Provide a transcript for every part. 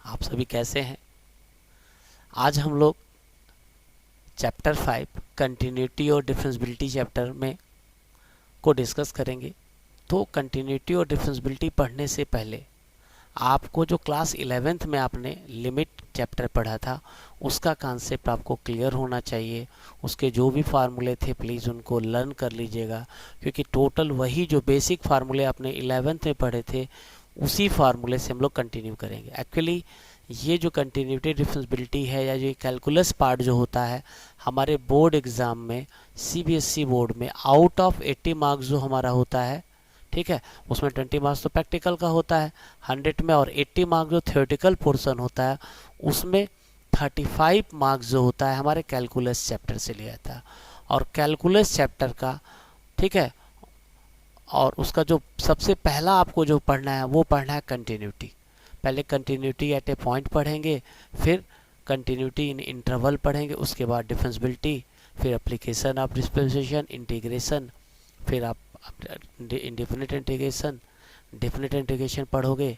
आप सभी कैसे हैं। आज हम लोग चैप्टर 5 कंटिन्यूटी और डिफरेंशियबिलिटी चैप्टर में को डिस्कस करेंगे। तो कंटिन्यूटी और डिफरेंशियबिलिटी पढ़ने से पहले आपको जो क्लास 11th में आपने लिमिट चैप्टर पढ़ा था उसका कॉन्सेप्ट आपको क्लियर होना चाहिए। उसके जो भी फार्मूले थे प्लीज़ उनको लर्न कर लीजिएगा, क्योंकि टोटल वही जो बेसिक फार्मूले आपने 11th में पढ़े थे उसी फार्मूले से हम लोग कंटिन्यू करेंगे। एक्चुअली ये जो कंटिन्यूटी डिफरेंशियबिलिटी है या ये कैलकुलस पार्ट जो होता है हमारे बोर्ड एग्ज़ाम में सीबीएसई बोर्ड में आउट ऑफ 80 मार्क्स जो हमारा होता है, ठीक है, उसमें 20 मार्क्स तो प्रैक्टिकल का होता है 100 में, और 80 मार्क्स जो थियोरेटिकल पोर्शन होता है उसमें 35 मार्क्स जो होता है हमारे कैलकुलस चैप्टर से लिया जाता है। और कैलकुलस चैप्टर का, ठीक है, और उसका जो सबसे पहला आपको जो पढ़ना है वो पढ़ना है कंटिन्यूटी। पहले कंटिन्यूटी एट ए पॉइंट पढ़ेंगे, फिर कंटिन्यूटी इन इंटरवल पढ़ेंगे, उसके बाद डिफरेंशियबिलिटी, फिर एप्लीकेशन ऑफ डिस्पेंसेशन, इंटीग्रेशन, फिर आप इंडेफिनिट इंटीग्रेशन, डेफिनिट इंटीग्रेशन पढ़ोगे,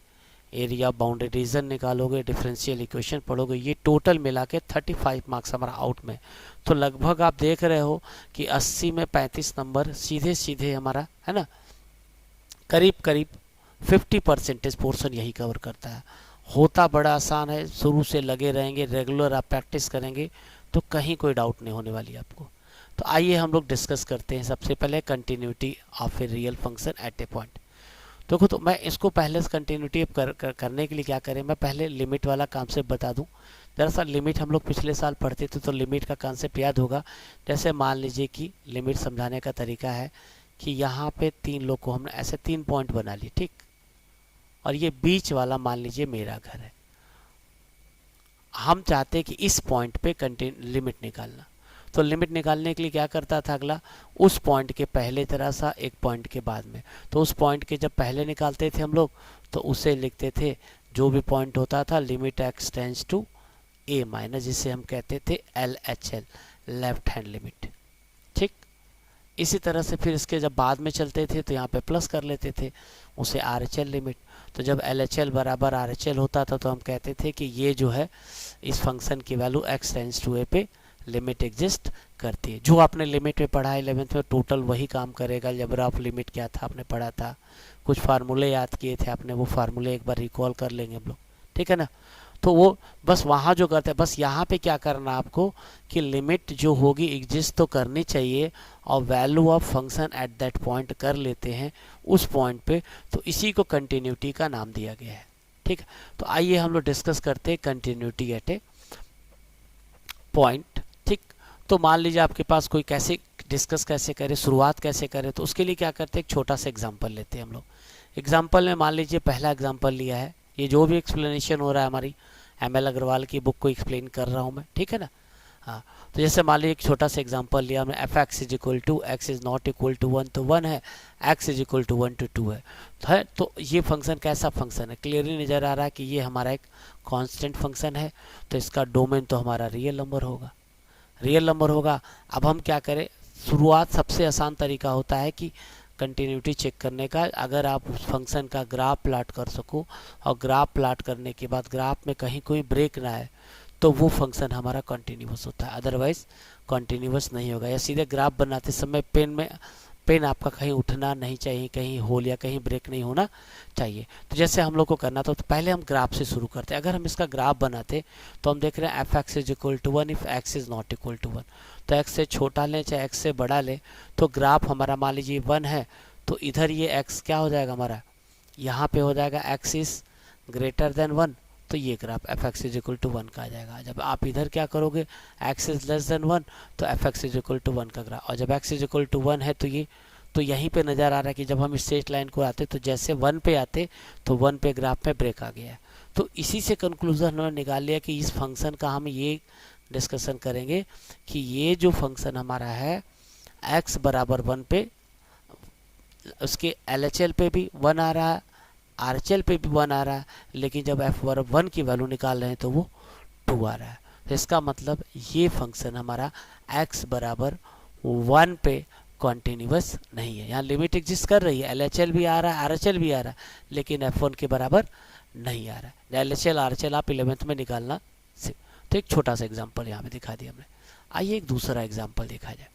एरिया बाउंड्री रीजन निकालोगे, डिफरेंशियल इक्वेशन पढ़ोगे। ये टोटल मिला के 35 मार्क्स हमारा आउट में। तो लगभग आप देख रहे हो कि 80 में 35 नंबर सीधे सीधे हमारा है ना, करीब करीब 50% पोर्शन यही कवर करता है। होता बड़ा आसान है, शुरू से लगे रहेंगे, रेगुलर आप प्रैक्टिस करेंगे तो कहीं कोई डाउट नहीं होने वाली आपको। तो आइए हम लोग डिस्कस करते हैं सबसे पहले continuity of a real function at A point. देखो, तो मैं इसको पहले से कंटिन्यूटी करने के लिए क्या करें, मैं पहले लिमिट वाला कॉन्सेप्ट बता दूं। दरअसल लिमिट हम लोग पिछले साल पढ़ते थे तो लिमिट का कॉन्सेप्ट याद होगा। जैसे मान लीजिए कि लिमिट समझाने का तरीका है कि यहाँ पे 3 लोग को हमने ऐसे 3 पॉइंट बना लिए, ठीक, और ये बीच वाला मान लीजिए मेरा घर है। हम चाहते हैं कि इस पॉइंट पे लिमिट निकालना। तो लिमिट निकालने के लिए क्या करता था, अगला उस पॉइंट के पहले तरह सा एक पॉइंट के बाद में। तो उस पॉइंट के जब पहले निकालते थे हम लोग तो उसे लिखते थे, जो भी पॉइंट होता था limit x tends to a minus, जिसे हम कहते थे LHL, लेफ्ट हैंड लिमिट, ठीक। इसी तरह से फिर इसके जब बाद में चलते थे तो यहाँ पे प्लस कर लेते थे, उसे RHL लिमिट। तो जब LHL बराबर RHL होता था तो हम कहते थे कि ये जो है इस फंक्शन की वैल्यू एक्स टेंड्स टू ए पे लिमिट एग्जिस्ट करती है। जो आपने लिमिट में पढ़ा 11th में टोटल वही काम करेगा। जब ऑफ लिमिट क्या था आपने पढ़ा था, कुछ फार्मूले याद किए थे आपने, वो फार्मूले एक बार रिकॉल कर लेंगे हम लोग, ठीक है ना। तो वो बस वहाँ जो करते हैं, बस यहाँ पे क्या करना आपको कि लिमिट जो होगी एग्जिस्ट तो करनी चाहिए और value of function at that point कर लेते हैं उस पॉइंट पे। तो इसी को कंटिन्यूटी का नाम दिया गया है, ठीक है। तो आइए हम लोग डिस्कस करते हैं कंटिन्यूटी एट ए पॉइंट, ठीक। तो मान लीजिए आपके पास कोई कैसे डिस्कस कैसे करें, शुरुआत कैसे करें, तो उसके लिए क्या करते हैं, एक छोटा सा एग्जांपल लेते हैं हम लोग। एग्जांपल में मान लीजिए पहला एग्जांपल लिया है, ये जो भी एक्सप्लेनेशन हो रहा है हमारी ML अग्रवाल की बुक को एक्सप्लेन कर रहा हूँ मैं, ठीक है ना। हाँ, तो जैसे मान लीजिए एक छोटा सा एग्जांपल लिया हमने, f x is equal to x is not equal to 1 तो 1 है, x is equal to 1 to 2 है। तो ये फंक्शन कैसा फंक्शन है, क्लियरली नज़र आ रहा है कि ये हमारा एक कांस्टेंट फंक्शन है। तो इसका डोमेन तो हमारा रियल नंबर होगा, रियल नंबर होगा। अब हम क्या करें, शुरुआत सबसे आसान तरीका होता है कि कंटिन्यूटी चेक करने का, अगर आप उस फंक्शन का ग्राफ प्लाट कर सको और ग्राफ प्लाट करने के बाद ग्राफ में कहीं कोई ब्रेक ना आए तो वो फंक्शन हमारा कंटिन्यूअस होता है, अदरवाइज कंटिन्यूअस नहीं होगा। या सीधे ग्राफ बनाते समय पेन आपका कहीं उठना नहीं चाहिए, कहीं होल या कहीं ब्रेक नहीं होना चाहिए। तो जैसे हम लोग को करना था तो पहले हम ग्राफ से शुरू करते हैं। अगर हम इसका ग्राफ बनाते तो हम देख रहे हैं f x is equal to 1 if x is not equal to 1। तो एक्स से छोटा लें चाहे एक्स से बड़ा लें, तो ग्राफ हमारा मान लीजिए 1 है तो इधर ये एक्स क्या हो जाएगा हमारा, यहाँ पे हो जाएगा एक्स इज ग्रेटर देन 1, तो ये graph f x is equal to 1 का आ जाएगा। जब आप इधर क्या करोगे एक्स इज लेस देन 1 तो f x is equal to 1 का ग्राफ, और जब एक्स इज इक्वल टू 1 है तो यहीं पे नज़र आ रहा है कि जब हम स्ट्रेट लाइन को आते तो जैसे 1 पे आते तो 1 पे ग्राफ में ब्रेक आ गया है। तो इसी से कंक्लूजन हमने निकाल लिया कि इस फंक्शन का हम ये डिस्कशन करेंगे कि ये जो फंक्शन हमारा है x बराबर 1 पे, उसके LHL पे भी 1 आ रहा है, RHL पे भी 1 आ रहा है, लेकिन जब f बराबर 1 की वैल्यू निकाल रहे हैं तो वो 2 आ रहा है। तो इसका मतलब ये फंक्शन हमारा x बराबर 1 पे कॉन्टिन्यूअस नहीं है। यहाँ लिमिट एग्जिस्ट कर रही है, LHL भी आ रहा है, RHL भी आ रहा है, लेकिन f1 के बराबर नहीं आ रहा है। LHL RHL आप 11th में निकालना से। तो एक छोटा सा एग्जांपल यहाँ पे दिखा दिया हमने। आइए एक दूसरा एग्जांपल देखा जाए।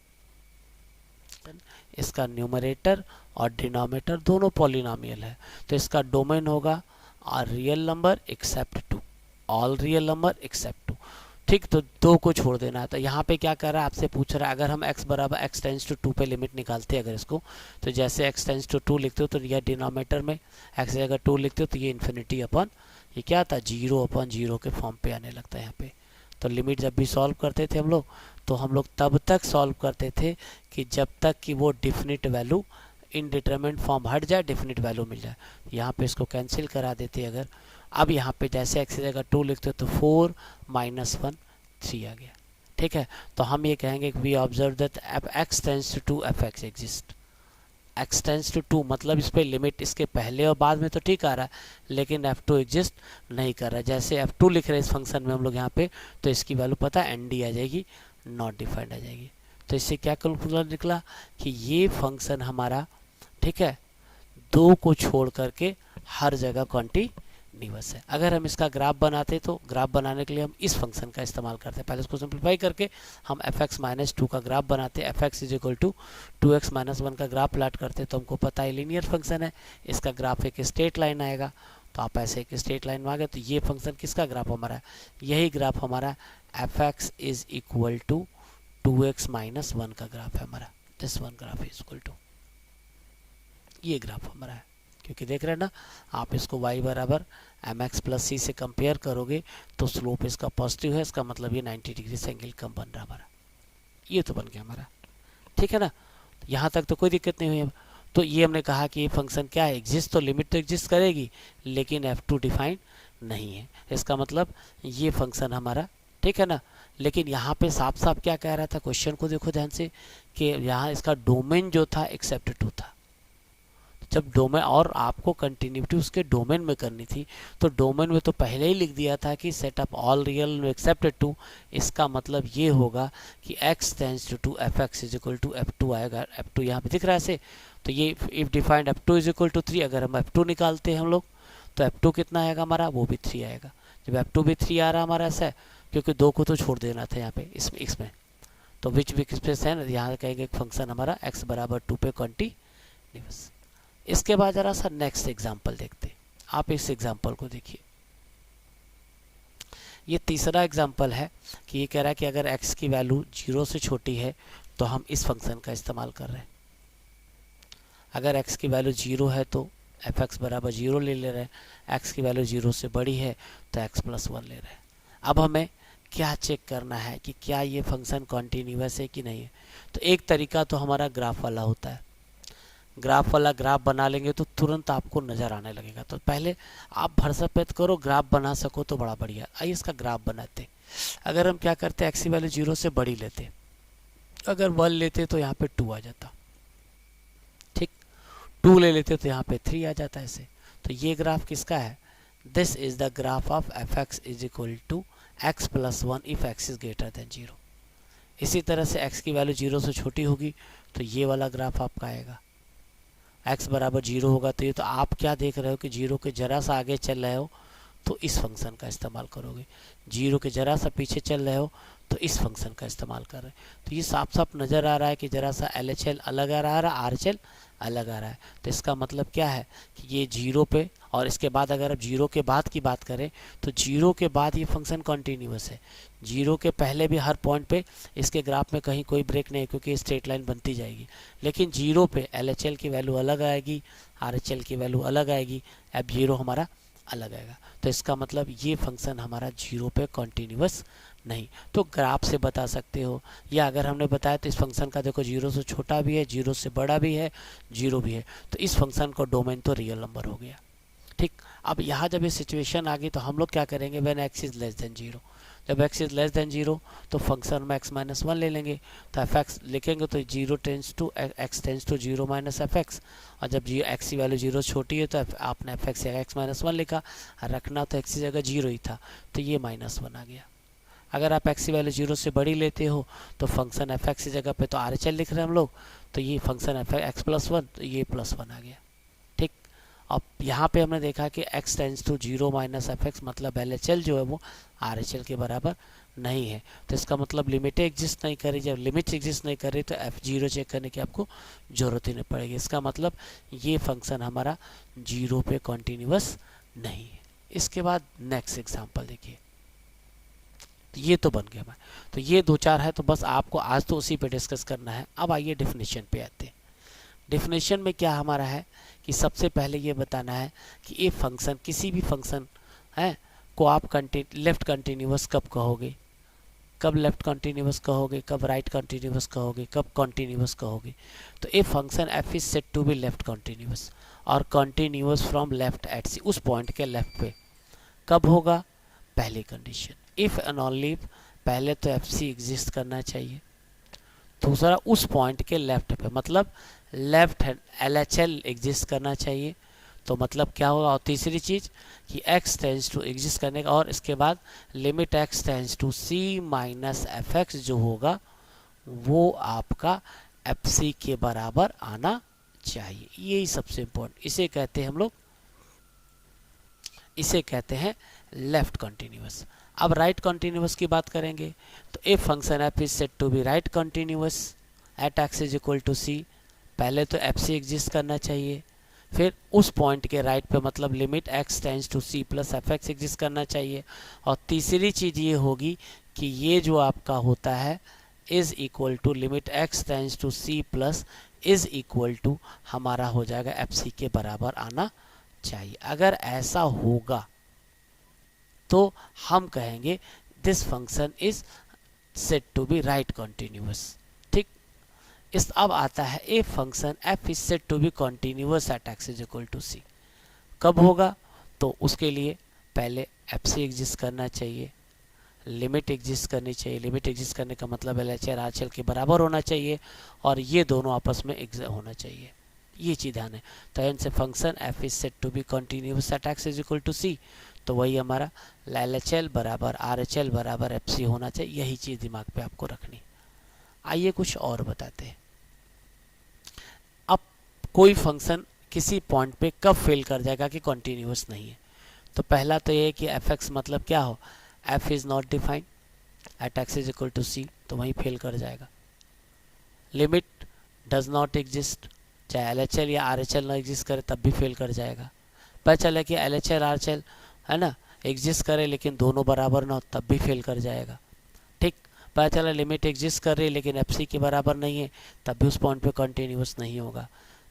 इसका न्यूमरेटर और डिनोमिनेटर दोनों पॉलिनोमियल है, तो इसका डोमेन होगा R real number except 2, all real number except 2। ठीक, तो 2 को छोड़ देना है। तो यहाँ पे क्या कर रहा है, आपसे पूछ रहा है अगर हम x बराबर x टेंस टू 2 पे लिमिट निकालते हैं अगर इसको, तो जैसे x टेंस टू 2 लिखते हो तो यह डिनोमिनेटर में x की जगह 2 लिखते हो तो ये इन्फिनिटी अपन ये क्या था 0/0 के फॉर्म पे आने लगता है यहाँ पे। तो लिमिट जब भी सॉल्व करते थे हम लोग, तो हम लोग तब तक सॉल्व करते थे कि जब तक कि वो डिफिनिट वैल्यू इनडिटरमिनेट फॉर्म हट जाए, डिफिनिट वैल्यू मिल जाए। यहाँ पे इसको कैंसिल करा देते अगर। अब यहाँ पे जैसे x की जगह 2 लिखते हो तो 4 - 1 3 आ गया। ठीक है, तो हम ये कहेंगे कि we observe that x tends to f(x) exist. x tends to 2 मतलब इस पे लिमिट इसके पहले और बाद में तो ठीक आ रहा है, लेकिन f2 एग्जिस्ट नहीं कर रहा है। जैसे f2 लिख रहे हैं इस फंक्शन में हम लोग यहाँ पे, तो इसकी वैल्यू पता है nd आ जाएगी, नॉट डिफाइंड आ जाएगी। तो इससे क्या कंक्लूजन निकला कि ये फंक्शन हमारा, ठीक है, 2 को छोड़ करके हर जगह कॉन्टिन्यूअस है। अगर हम इसका ग्राफ बनाते तो ग्राफ बनाने के लिए हम इस फंक्शन का इस्तेमाल करते हैं। पहले इसको सिंप्लीफाई करके हम f(x-2) का ग्राफ बनाते हैं। f(x) = 2x-1 का ग्राफ प्लाट करते हैं, तो हमको पता है लीनियर फंक्शन है, इसका ग्राफ एक स्ट्रेट लाइन आएगा। तो आप ऐसे एक स्ट्रेट लाइन में आ गए, तो ये फंक्शन किसका ग्राफ हमारा है, यही ग्राफ हमारा f(x) = 2x-1 का ग्राफ है हमारा। This one graph is equal to ये ग्राफ हमारा है, क्योंकि देख रहे हैं ना आप इसको y बराबर mx + c से कंपेयर करोगे तो स्लोप इसका पॉजिटिव है, इसका मतलब ये 90 डिग्री से एंगल कम बन रहा हमारा। ये तो बन गया हमारा, ठीक है ना। यहाँ तक तो कोई दिक्कत नहीं हुई। अब तो ये हमने कहा कि ये फंक्शन क्या है, एग्जिस्ट, तो लिमिट तो एग्जिस्ट करेगी लेकिन f2 डिफाइन नहीं है। इसका मतलब ये फंक्शन हमारा, ठीक है ना। लेकिन यहाँ पे साफ साफ क्या कह रहा था, क्वेश्चन को देखो ध्यान से, कि यहाँ इसका डोमेन जो था एक्सेप्ट 2 था। जब डोमेन और आपको कंटिन्यूटी उसके डोमेन में करनी थी, तो डोमेन में तो पहले ही लिख दिया था कि set up all real except 2। इसका मतलब ये होगा कि x tends to f(x) = f2 आएगा। f2 यहाँ पे दिख रहा है ऐसे, तो ये इफ डिफाइंड f2 = 3, अगर हम f2 निकालते हैं हम लोग तो f2 कितना आएगा हमारा, वो भी 3 आएगा। जब f2 भी 3 आ रहा हमारा ऐसा है, क्योंकि 2 को तो छोड़ देना था यहाँ पे इसमें, तो विच स्पेस है ना, यहाँ कहेंगे फंक्शन हमारा x बराबर 2 पे कॉन्टिन्यूअस। इसके बाद जरा सा नेक्स्ट एग्जाम्पल देखते हैं। आप इस एग्जाम्पल को देखिए, ये तीसरा एग्जाम्पल है कि ये कह रहा है कि अगर x की वैल्यू 0 से छोटी है तो हम इस फंक्शन का इस्तेमाल कर रहे हैं। अगर x की वैल्यू 0 है तो f(x) बराबर 0 ले रहे हैं, x की वैल्यू 0 से बड़ी है तो x + 1 ले रहे हैं। अब हमें क्या चेक करना है कि क्या ये फंक्शन कॉन्टिन्यूअस है कि नहीं है। तो एक तरीका तो हमारा ग्राफ वाला होता है, ग्राफ वाला ग्राफ बना लेंगे तो तुरंत आपको नज़र आने लगेगा। तो पहले आप भरोसा पेद करो, ग्राफ बना सको तो बड़ा बढ़िया। आइए इसका ग्राफ बनाते। अगर हम क्या करते, x की वैल्यू 0 से बड़ी लेते, अगर 1 लेते तो यहाँ पे 2 आ जाता, ठीक, 2 ले लेते तो यहाँ पे 3 आ जाता ऐसे। तो ये ग्राफ किसका है, this is the graph of f(x) = x + 1 if x is greater than 0। इसी तरह से x की वैल्यू 0 से छोटी होगी तो ये वाला ग्राफ आपका आएगा। x बराबर 0 होगा तो ये, तो आप क्या देख रहे हो कि 0 के जरा सा आगे चल रहे हो तो इस फंक्शन का इस्तेमाल करोगे, 0 के जरा सा पीछे चल रहे हो तो इस फंक्शन का इस्तेमाल कर रहे हैं। तो ये साफ साफ नज़र आ रहा है कि जरा सा LHL अलग आ रहा है, RHL अलग आ रहा है। तो इसका मतलब क्या है कि ये 0 पे, और इसके बाद अगर आप 0 के बाद की बात करें तो 0 के बाद ये फंक्शन कॉन्टिन्यूअस है। 0 के पहले भी हर पॉइंट पे इसके ग्राफ में कहीं कोई ब्रेक नहीं है, क्योंकि स्ट्रेट लाइन बनती जाएगी। लेकिन 0 पे LHL की वैल्यू अलग आएगी, RHL की वैल्यू अलग आएगी, अब 0 हमारा अलग आएगा। तो इसका मतलब ये फंक्शन हमारा 0 पे कॉन्टिन्यूअस नहीं। तो ग्राफ से बता सकते हो, या अगर हमने बताया तो इस फंक्शन का देखो 0 से छोटा भी है, 0 से बड़ा भी है, 0 भी है, तो इस फंक्शन का डोमेन तो रियल नंबर हो गया, ठीक। अब यहाँ जब ये सिचुएशन आ गई तो हम लोग क्या करेंगे, when x is less than 0, जब x इज लेस देन 0 तो फंक्शन में x - 1 ले लेंगे, तो f(x) लिखेंगे तो 0 tends to x tends to 0 - f(x), और जब x की वैल्यू 0 छोटी है तो आपने f(x) या x - 1 लिखा, रखना तो x की जगह 0 ही था, तो ये -1 आ गया। अगर आप x की वैल्यू 0 से बड़ी लेते हो तो फंक्शन f(x) की जगह पे तो RHL लिख रहे हैं हम लोग, तो ये फंक्शन f(x + 1), तो ये +1 आ गया, ठीक। अब यहाँ पे हमने देखा कि x tends to 0 minus f x, मतलब LHL जो है वो RHL के बराबर नहीं है। तो इसका मतलब लिमिट एग्जिस्ट नहीं करी। जब लिमिट एग्जिस्ट नहीं कर रही तो F0 चेक करने की आपको जरूरत ही नहीं पड़ेगी। इसका मतलब ये फंक्शन हमारा 0 पे कॉन्टिन्यूअस नहीं है। इसके बाद नेक्स्ट एग्जांपल देखिए, ये तो बन गया। तो ये 2-4 है, तो बस आपको आज तो उसी पे डिस्कस करना है। अब आइए डेफिनेशन पे आते हैं। डेफिनेशन में क्या हमारा है कि सबसे पहले ये बताना है कि ये फंक्शन, किसी भी फंक्शन है को आप लेफ्ट कंटिन्यूअस कब कहोगे, कब लेफ्ट कंटिन्यूअस कहोगे, कब राइट कंटिन्यूअस कहोगे, कब कॉन्टिन्यूअस कहोगे। तो a function f is said to be left continuous और continuous from left at c, उस पॉइंट के लेफ्ट पे कब होगा, पहली कंडीशन इफ एंड ओनली, पहले तो एफ सी एग्जिस्ट करना चाहिए, दूसरा उस पॉइंट के लेफ्ट पे, मतलब लेफ्ट हैंड LHL एग्जिस्ट करना चाहिए। तो मतलब क्या होगा, और तीसरी चीज कि x टेंस टू एग्जिस्ट करने का, और इसके बाद limit x tends to c minus f x जो होगा वो आपका FC के बराबर आना चाहिए। यही सबसे इम्पोर्टेंट, इसे कहते हैं हम लोग, इसे कहते हैं लेफ्ट कंटिन्यूअस। अब राइट कंटिन्यूअस की बात करेंगे तो a function f is said to be right continuous at x is equal to c, पहले तो FC एग्जिस्ट करना चाहिए, फिर उस पॉइंट के राइट पे मतलब limit x tends to c plus f x exist करना चाहिए, और तीसरी चीज़ ये होगी कि ये जो आपका होता है is equal to limit x tends to c plus is equal to हमारा हो जाएगा FC के बराबर आना चाहिए। अगर ऐसा होगा तो हम कहेंगे this function is said to be right continuous. ठीक, इस अब आता है a function f is said to be continuous at x is equal to c, कब होगा, तो उसके लिए पहले FC एग्जिस्ट करना चाहिए, लिमिट एग्जिस्ट करनी चाहिए, लिमिट एग्जिस्ट करने का मतलब LHL RHL के बराबर होना चाहिए, और ये दोनों आपस में एग्जिस्ट होना चाहिए, ये चीज़ ध्यान है। तो एन से function f is said to be continuous at x is equal to c, तो वही हमारा LHL बराबर RHL बराबर FC होना चाहिए, यही चीज़ दिमाग पे आपको रखनी। आइए कुछ और बताते हैं। अब कोई फंक्शन किसी पॉइंट पे कब फेल कर जाएगा कि कंटिन्यूअस नहीं है, तो पहला तो ये है कि एफ एक्स मतलब क्या हो, f is not defined at x is equal to c, तो वहीं फेल कर जाएगा। लिमिट डज नॉट एग्जिस्ट, चाहे LHL या RHL ना एग्जिस्ट करे तब भी फेल कर जाएगा। पता चला कि LHL RHL है ना एग्जिस्ट करे लेकिन दोनों बराबर ना हो तब भी फेल कर जाएगा। ठीक, पता चला लिमिट एग्जिस्ट कर रही है लेकिन FC के बराबर नहीं है तब भी उस पॉइंट पे कंटिन्यूअस नहीं होगा।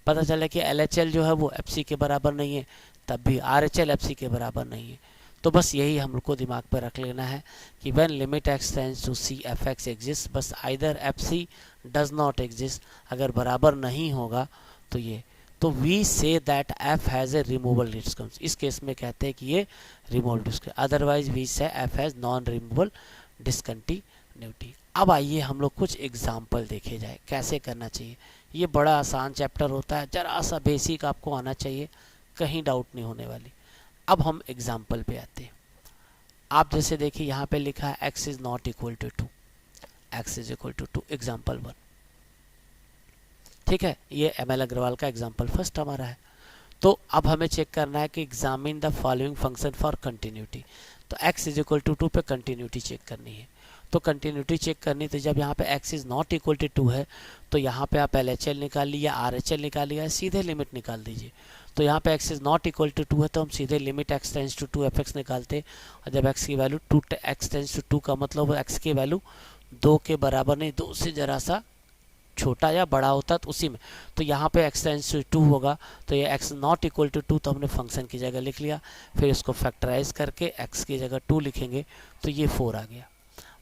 पता चला कि LHL जो है वो FC के बराबर नहीं है तब भी RHL FC के बराबर नहीं है। तो बस यही हम लोग को दिमाग पर रख लेना है कि when limit x tends to c F x exist, बस either FC does not exist, अगर बराबर नहीं होगा तो ये, तो we say that f has a removal डिस्कंस, इस केस में कहते हैं कि ये रिमूवल डिस्कंस, अदरवाइज वी से f has non removal discontinuity. अब आइए हम लोग कुछ एग्जाम्पल देखे जाए कैसे करना चाहिए। ये बड़ा आसान चैप्टर होता है, जरा सा बेसिक आपको आना चाहिए, कहीं डाउट नहीं होने वाली। अब हम एग्जाम्पल पे आते हैं। आप जैसे देखिए यहाँ पे लिखा है x is not equal to 2, x is equal to 2, example 1। ठीक है, ये ML अग्रवाल का एग्जाम्पल फर्स्ट हमारा है। तो अब हमें चेक करना है कि examine the following function for continuity. तो x इज इक्वल टू 2 पे कंटिन्यूटी चेक करनी है। तो कंटिन्यूटी चेक करनी, तो जब यहाँ पे x is not equal to 2 है तो यहाँ पे आप LHL निकाल लिया, RHL निकाल लिया, सीधे लिमिट निकाल दीजिए। तो यहाँ पे x is not equal to 2 है तो हम सीधे limit x tends to 2 f x निकालते, और जब x की वैल्यू x टेंस टू 2 का मतलब x की वैल्यू 2 के बराबर नहीं, 2 से ज़रा सा छोटा या बड़ा होता तो उसी में, तो यहाँ पे x टेंस टू 2 होगा, तो ये x नॉट इक्वल टू 2 तो हमने फंक्शन की जगह लिख लिया, फिर इसको फैक्टराइज करके x की जगह 2 लिखेंगे तो ये 4 आ गया।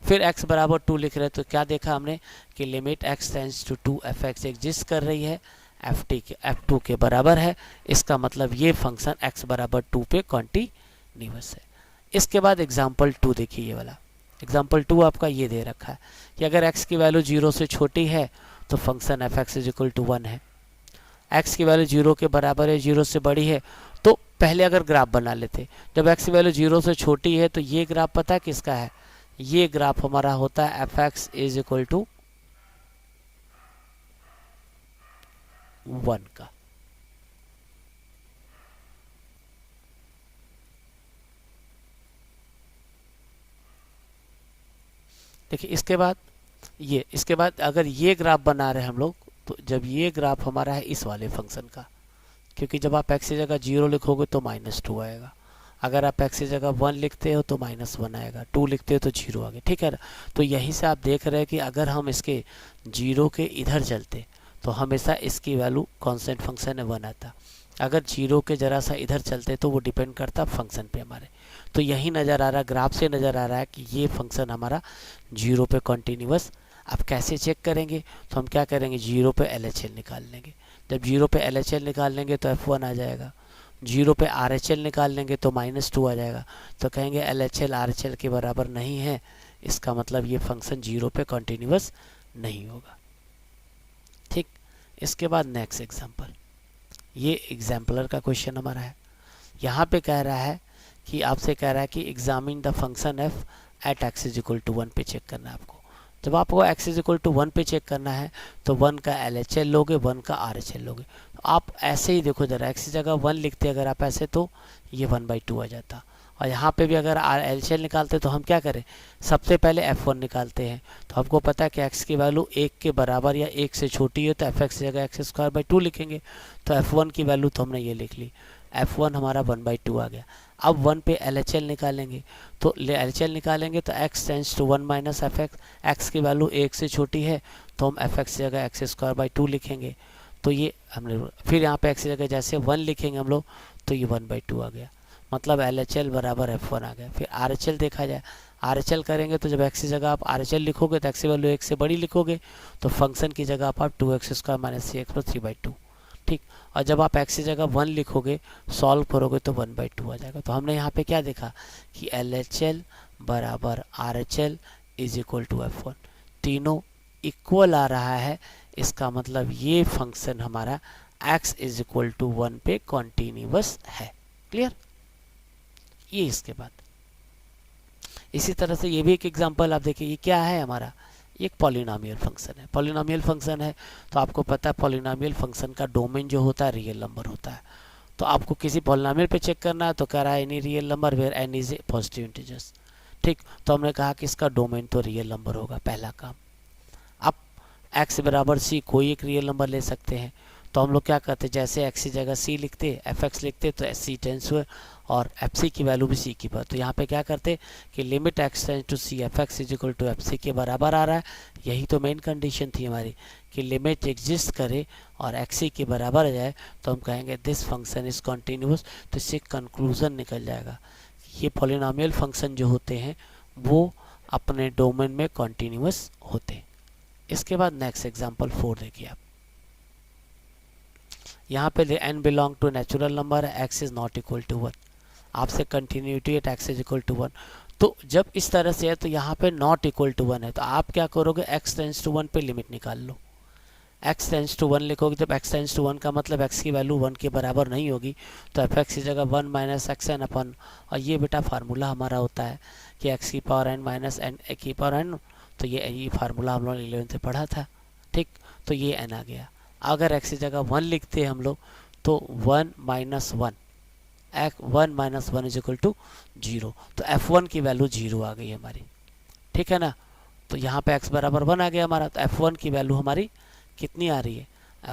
फिर x बराबर 2 लिख रहे हैं तो क्या देखा हमने कि limit x tends to 2 f x exist कर रही है, f2 के बराबर है, इसका मतलब ये फंक्शन x बराबर 2 पे कॉन्टिन्यूअस है। इसके बाद एग्जाम्पल 2 देखिए, ये वाला एग्जाम्पल 2 आपका ये दे रखा है कि अगर x की वैल्यू 0 से छोटी है तो function f x is equal to 1 है, x की वैल्यू 0 के बराबर है, 0 से बड़ी है, तो पहले अगर ग्राफ बना लेते, जब x की वैल्यू 0 से छोटी है तो ये ग्राफ पता है किसका है, ये ग्राफ हमारा होता है f x is equal to 1 का। देखिए इसके बाद अगर ये ग्राफ बना रहे हैं हम लोग, तो जब ये ग्राफ हमारा है इस वाले फंक्शन का, क्योंकि जब आप x की जगह 0 लिखोगे तो -2 आएगा, अगर आप x की जगह 1 लिखते हो तो -1 आएगा, 2 लिखते हो तो 0 आ गया, ठीक है ना। तो यहीं से आप देख रहे हैं कि अगर हम इसके 0 के इधर चलते तो हमेशा इसकी वैल्यू कांस्टेंट फंक्शन है 1 आता, अगर 0 के ज़रा सा इधर चलते तो वो डिपेंड करता फंक्शन पे हमारे। तो यही नज़र आ रहा है, ग्राफ से नज़र आ रहा है कि ये फंक्शन हमारा 0 पे कॉन्टीन्यूअस। अब कैसे चेक करेंगे, तो हम क्या करेंगे, 0 पे LHL निकाल लेंगे। जब 0 पे LHL निकाल लेंगे तो F1 आ जाएगा, 0 पे RHL निकाल लेंगे तो -2 आ जाएगा। तो कहेंगे LHL RHL के बराबर नहीं है, इसका मतलब ये फंक्शन 0 पे कॉन्टीन्यूअस नहीं होगा। ठीक, इसके बाद नेक्स्ट एग्जाम्पल, ये एग्जाम्पलर का क्वेश्चन हमारा है। यहाँ पे कह रहा है कि आपसे कह रहा है कि examine the function f at x = 1 पे चेक करना है आपको। जब आपको x = 1 पे चेक करना है तो 1 का LHL लोगे, 1 का RHL लोगे। तो आप ऐसे ही देखो जरा, x की जगह 1 लिखते अगर आप ऐसे तो ये 1/2 आ जाता, और यहाँ पे भी अगर LHL निकालते तो हम क्या करें, सबसे पहले F1 निकालते हैं। तो आपको पता है कि x की वैल्यू 1 के बराबर या 1 से छोटी है तो fx की जगह x² 2 लिखेंगे। तो F1 की वैल्यू तो हमने ये लिख ली, F1 हमारा 1/2 आ गया। अब 1 पे LHL निकालेंगे, तो LHL निकालेंगे तो x tends to 1 - fx, x की वैल्यू 1 से छोटी है तो हम fx की जगह x² 2 लिखेंगे। तो ये हमने फिर यहाँ पे x की जगह जैसे 1 लिखेंगे हम लोग तो ये 1/2 आ गया, मतलब LHL बराबर F1 आ गया। फिर RHL देखा जाए, RHL करेंगे तो जब x की जगह आप RHL लिखोगे तो x की वैल्यू 1 से बड़ी लिखोगे, तो फंक्शन की जगह आप 2x² - 3x + 3/2। ठीक, और जब आप x की जगह 1 लिखोगे, सॉल्व करोगे तो 1/2 आ जाएगा। तो हमने यहाँ पे क्या देखा कि LHL बराबर RHL = F1, तीनों इक्वल आ रहा है, इसका मतलब ये फंक्शन हमारा x = 1 पे कॉन्टीन्यूअस है। क्लियर, ये इसके बाद इसी तरह से ये भी एक एग्जांपल आप देखिए, ये क्या है हमारा, एक पॉलिनोमियल फंक्शन है। पॉलिनोमियल फंक्शन है तो आपको पता है पॉलिनोमियल फंक्शन का डोमेन जो होता है रियल नंबर होता है। तो आपको किसी पॉलिनोमियल पे चेक करना है तो कह रहा है any real number where n is a positive integers. ठीक, तो हमने कहा कि इसका डोमेन तो रियल नंबर होगा, पहला काम। अब x बराबर c कोई एक रियल नंबर ले सकते हैं, तो हम लोग क्या करते, जैसे x की जगह c लिखते, fx लिखते तो c टेंस हुए और fc की वैल्यू भी c की पर। तो यहाँ पे क्या करते कि limit x tends to c fx = fc के बराबर आ रहा है। यही तो मेन कंडीशन थी हमारी कि लिमिट एग्जिस्ट करे और xc के बराबर आ जाए तो हम कहेंगे दिस फंक्शन इज कॉन्टीन्यूअस। तो इससे कंक्लूजन निकल जाएगा, ये पॉलिनोमियल फंक्शन जो होते हैं वो अपने डोमेन में कॉन्टीन्यूअस होते हैं। इसके बाद नेक्स्ट एग्जाम्पल 4 देखिए आप, यहाँ पे n belong to natural number, x is not equal to 1, आपसे कंटिन्यूटी एट x = 1। तो जब इस तरह से है तो यहाँ पे नॉट इक्वल टू 1 है, तो आप क्या करोगे, x टेंड्स टू 1 पे लिमिट निकाल लो। x टेंड्स टू 1 लिखोगे, जब x टेंड्स टू 1 का मतलब x की वैल्यू 1 के बराबर नहीं होगी, तो fx की जगह 1 - xn अपन, और ये बेटा फार्मूला हमारा होता है कि x की पावर n - n की पावर n, तो ये फार्मूला हम लोग 11th से पढ़ा था। ठीक, तो ये n आ गया। अगर x की जगह 1 लिखते हैं हम लोग तो 1 - 1 1 - 1 = 0, तो F1 की वैल्यू 0 आ गई हमारी। ठीक है ना, तो यहाँ पे x बराबर 1 आ गया हमारा, तो F1 की वैल्यू हमारी कितनी आ रही है,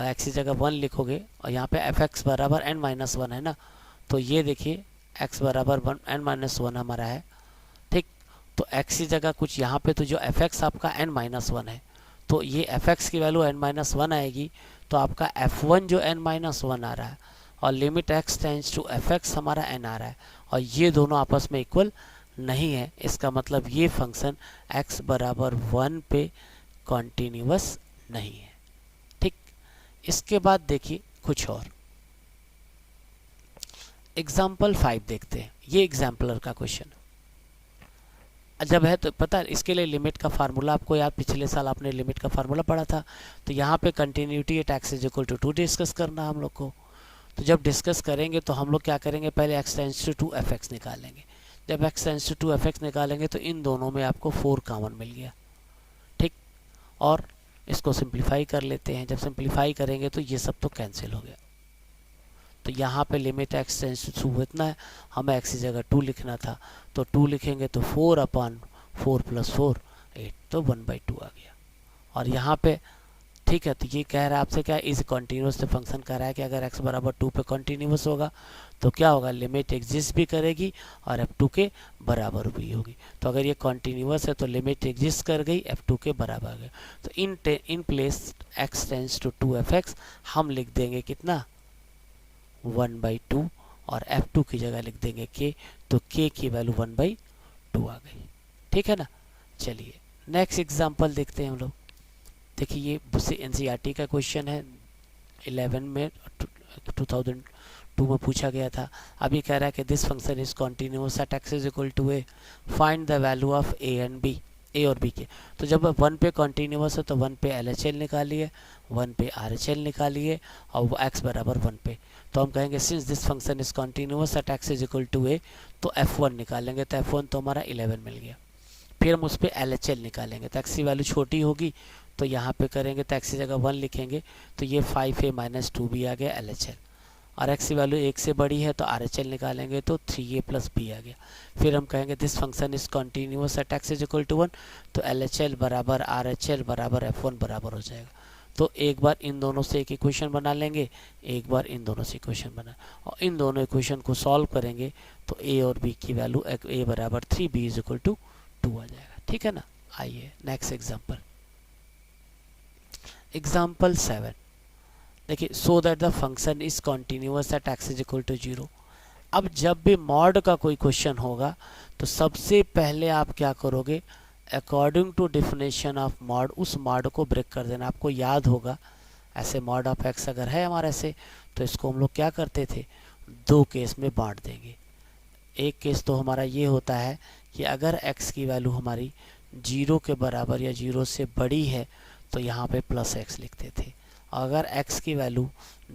x की जगह 1 लिखोगे और यहाँ पे fx बराबर n - 1 है ना, तो ये देखिए x बराबर n - 1 हमारा है। ठीक, तो x की जगह कुछ यहाँ पे तो जो fx आपका n - 1 है, तो ये fx की वैल्यू n - 1 आएगी, तो आपका F1 जो n - 1 आ रहा है और limit x tends to fx हमारा n आ रहा है, और ये दोनों आपस में इक्वल नहीं है, इसका मतलब ये फंक्शन x बराबर 1 पे कॉन्टीन्यूअस नहीं है। ठीक, इसके बाद देखिए कुछ और एग्जाम्पल 5 देखते हैं। ये एग्जाम्पलर का क्वेश्चन जब है तो पता है इसके लिए लिमिट का फार्मूला आपको याद, पिछले साल आपने लिमिट का फार्मूला पढ़ा था। तो यहाँ पे कंटिन्यूटी एट x = 2 डिस्कस करना हम लोग को। तो जब डिस्कस करेंगे तो हम लोग क्या करेंगे, पहले x टेंड्स टू 2 fx निकालेंगे। जब x टेंड्स टू 2 fx निकालेंगे तो इन दोनों में आपको 4 कॉमन मिल गया। ठीक, और इसको सिंप्लीफाई कर लेते हैं। जब सिंप्लीफाई करेंगे तो ये सब तो कैंसिल हो गया। तो यहाँ पे लिमिट x टेंड्स टू 2 इतना है, हमें x की जगह 2 लिखना था, तो 2 लिखेंगे तो 4/4 + 4 8, तो 1/2 आ गया। और यहाँ पे ठीक है, तो ये कह रहा है आपसे क्या, इस कॉन्टिन्यूस से फंक्शन कह रहा है कि अगर x बराबर 2 पे कॉन्टिन्यूस होगा तो क्या होगा, लिमिट एग्जिस्ट भी करेगी और f2 के बराबर भी होगी। तो अगर ये कॉन्टिन्यूस है तो लिमिट एग्जिस्ट कर गई, f2 के बराबर आ गया। तो in place x tends to 2f(x) हम लिख देंगे कितना, 1/2, और f2 की जगह लिख देंगे k, तो k की वैल्यू 1/2 आ गई। ठीक है ना। चलिए नेक्स्ट एग्जांपल देखते हैं हम लोग। देखिए ये मुझसे एनसीईआरटी का क्वेश्चन है, 11 में 2002 में पूछा गया था। अभी कह रहा है कि this function is continuous at x is equal to a, find the value of a and b, a और b के। तो जब 1 पे कॉन्टिन्यूअस है तो 1 पे LHL निकालिए, 1 पे RHL निकालिए, और वो x बराबर 1 पे। तो हम कहेंगे since this function is continuous at x is equal to a, तो f1 निकालेंगे, तो f1 तो हमारा 11 मिल गया। फिर हम उस पर LHL निकालेंगे, तो x की वैल्यू छोटी होगी तो यहाँ पे करेंगे, तो x की जगह 1 लिखेंगे, तो ये 5a - 2b आ गया LHL। और x की वैल्यू 1 से बड़ी है तो RHL निकालेंगे, तो 3a + b आ गया। फिर हम कहेंगे this function is continuous at x is equal to 1, तो LHL बराबर RHL बराबर f1 बराबर हो जाएगा। तो एक बार इन दोनों से एक इक्वेशन बना लेंगे, एक बार इन दोनों से इक्वेशन बना, और इन दोनों इक्वेशन को सॉल्व करेंगे तो a और b की वैल्यू, a बराबर 3, b इज इक्वल टू 2 आ जाएगा। ठीक है ना। आइए नेक्स्ट एग्जाम्पल, एग्जाम्पल 7। देखिए, so that the function is continuous at x is equal to 0। अब जब भी मॉड का कोई क्वेश्चन होगा तो सबसे पहले आप क्या करोगे, according to definition of mode, उस मॉड को ब्रेक कर देना। आपको याद होगा, ऐसे मॉड ऑफ x अगर है हमारे ऐसे, तो इसको हम लोग क्या करते थे, 2 केस में बांट देंगे। एक केस तो हमारा ये होता है कि अगर x की वैल्यू हमारी 0 के बराबर या 0 से बड़ी है तो यहाँ पे +x लिखते थे। अगर x की वैल्यू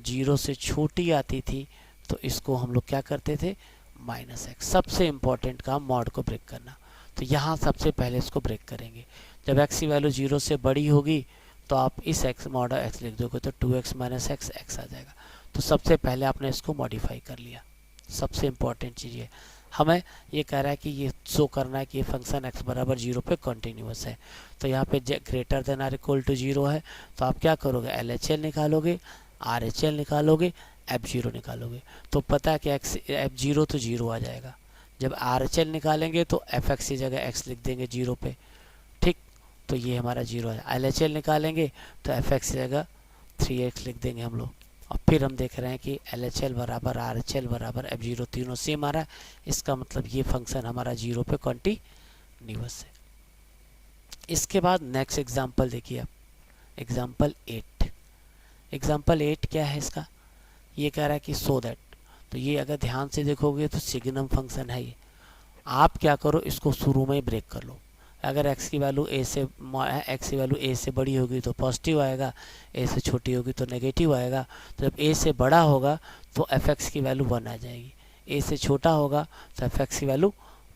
0 से छोटी आती थी तो इसको हम लोग क्या करते थे, -x। सबसे इम्पॉर्टेंट काम मॉड को ब्रेक करना, तो यहाँ सबसे पहले इसको ब्रेक करेंगे। जब x की वैल्यू 0 से बड़ी होगी तो आप इस x मॉड x लिख दोगे, तो 2x - x x आ जाएगा। तो सबसे पहले आपने इसको मॉडिफाई कर लिया। सबसे इम्पॉर्टेंट चीज़ ये, हमें ये कह रहा है कि ये शो करना है कि ये फंक्शन x बराबर 0 पे कॉन्टिन्यूअस है। तो यहाँ पे greater than or equal to 0 है, तो आप क्या करोगे, LHL निकालोगे, RHL निकालोगे, f0 निकालोगे। तो पता है कि f0 तो 0 आ जाएगा। जब RHL निकालेंगे तो fx की जगह x लिख देंगे 0 पे। ठीक, तो ये हमारा 0 है। LHL निकालेंगे तो fx की जगह 3x लिख देंगे हम लोग। और फिर हम देख रहे हैं कि LHL बराबर RHL बराबर f0 तीनों सेम आ रहा है। इसका मतलब ये फंक्शन हमारा 0 पे कॉन्टिन्यूअस है। इसके बाद नेक्स्ट एग्जांपल देखिए आप, एग्जांपल 8। एग्जांपल 8 क्या है इसका, ये कह रहा है कि सो दैट, तो ये अगर ध्यान से देखोगे तो सिग्नम फंक्शन है ये। आप क्या करो, इसको शुरू में ही ब्रेक कर लो। अगर x की वैल्यू a से बड़ी होगी तो पॉजिटिव आएगा, a से छोटी होगी तो नेगेटिव आएगा। तो जब a से बड़ा होगा तो fx की वैल्यू 1 आ जाएगी, a से छोटा होगा तो fx की वैल्यू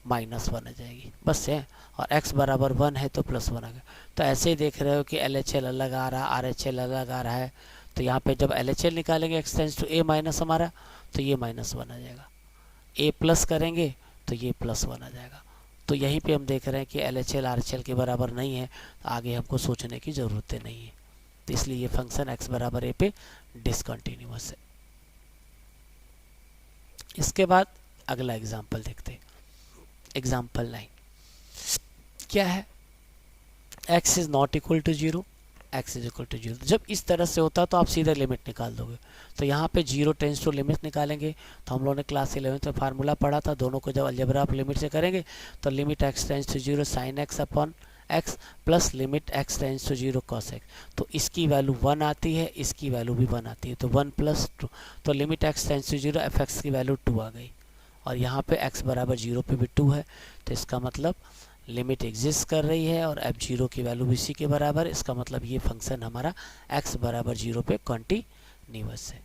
-1 आ जाएगी, बस है। और x बराबर 1 है तो +1 आ गया। तो ऐसे ही देख रहे हो कि LHL अलग आ रहा है, RHL अलग आ रहा है। तो यहाँ पे जब LHL निकालेंगे x टेंड्स टू a- हमारा, तो ये -1 आ जाएगा। a प्लस करेंगे तो ये +1 आ जाएगा। तो यहीं पे हम देख रहे हैं कि LHL RHL के बराबर नहीं है, तो आगे हमको सोचने की ज़रूरत नहीं है। तो इसलिए ये फंक्शन x बराबर a पे डिसकंटिन्यूअस है। इसके बाद अगला एग्जाम्पल देखते हैं, एग्जाम्पल 9। क्या है, x is not equal to 0, x is equal to 0। जब इस तरह से होता तो आप सीधे लिमिट निकाल दोगे। तो यहाँ पे 0 टेंस टू लिमिट निकालेंगे। तो हम लोगों ने क्लास 11 में फार्मूला पढ़ा था, दोनों को जब अलजेब्रा आप लिमिट से करेंगे तो limit x tends to 0 sin x upon x plus limit x tends to 0 cos x। तो इसकी वैल्यू 1 आती है, इसकी वैल्यू भी 1 आती है, तो 1 + 2। तो limit x tends to 0 fx की वैल्यू 2 आ गई। और यहाँ पे x बराबर 0 पे भी 2 है, तो इसका मतलब लिमिट एग्जिस्ट कर रही है और f0 की वैल्यू भी इसी के बराबर। इसका मतलब ये फंक्शन हमारा x बराबर 0 पे कॉन्टिन्यूअस है।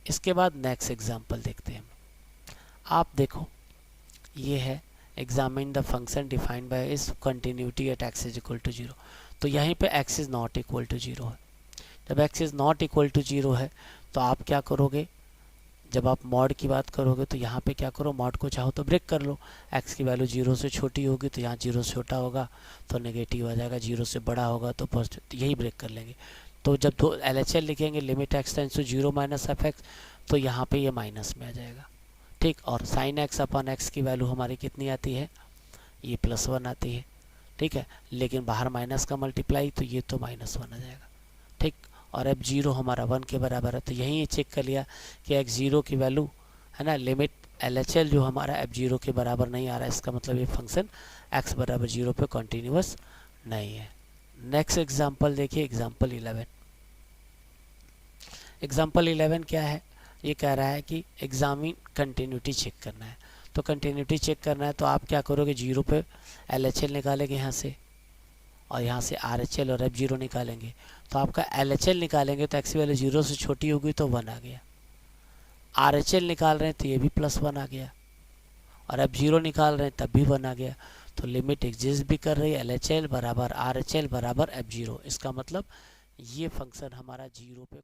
इसके बाद नेक्स्ट एग्जांपल देखते हैं। आप देखो, ये है examine the function defined by is continuity at x is equal to 0। तो यहीं पे x is not equal to 0 है। जब x is not equal to 0 है तो आप क्या करोगे, जब आप मॉड की बात करोगे तो यहाँ पे क्या करो, मॉड को चाहो तो ब्रेक कर लो, x की वैल्यू 0 से छोटी होगी तो यहाँ 0 से छोटा होगा तो नेगेटिव आ जाएगा, 0 से बड़ा होगा तो पॉजिटिव, तो यही ब्रेक कर लेंगे। तो जब दो LHL लिखेंगे limit x tends to 0 minus f x, तो यहाँ पे ये माइनस में आ जाएगा, ठीक। और साइन एक्स अपॉन एक्स की वैल्यू हमारी कितनी आती है, ये +1 आती है, ठीक है। लेकिन बाहर माइनस का मल्टीप्लाई तो ये तो -1 आ जाएगा, ठीक। और अब 0 हमारा 1 के बराबर है, तो यहीं चेक कर लिया कि x0 की वैल्यू है ना, लिमिट LHL जो हमारा f0 के बराबर नहीं आ रहा है, इसका मतलब ये फंक्शन x बराबर 0 पे कॉन्टिन्यूअस नहीं है। नेक्स्ट एग्जाम्पल देखिए, एग्जाम्पल 11। एग्जाम्पल 11 क्या है, ये कह रहा है कि एग्जामिन कंटिन्यूटी चेक करना है। तो कंटिन्यूटी चेक करना है तो आप क्या करोगे, 0 पे LHL निकालेंगे यहाँ से, और यहाँ से RHL और f0 निकालेंगे। तो आपका LHL निकालेंगे तो x की वैल्यू 0 से छोटी होगी तो 1 आ गया, RHL निकाल रहे हैं तो ये भी +1 आ गया, और f0 निकाल रहे हैं तब भी 1 आ गया। तो लिमिट एग्जिस्ट भी कर रही है, LHL बराबर RHL बराबर f0। इसका मतलब ये फंक्शन हमारा 0 पे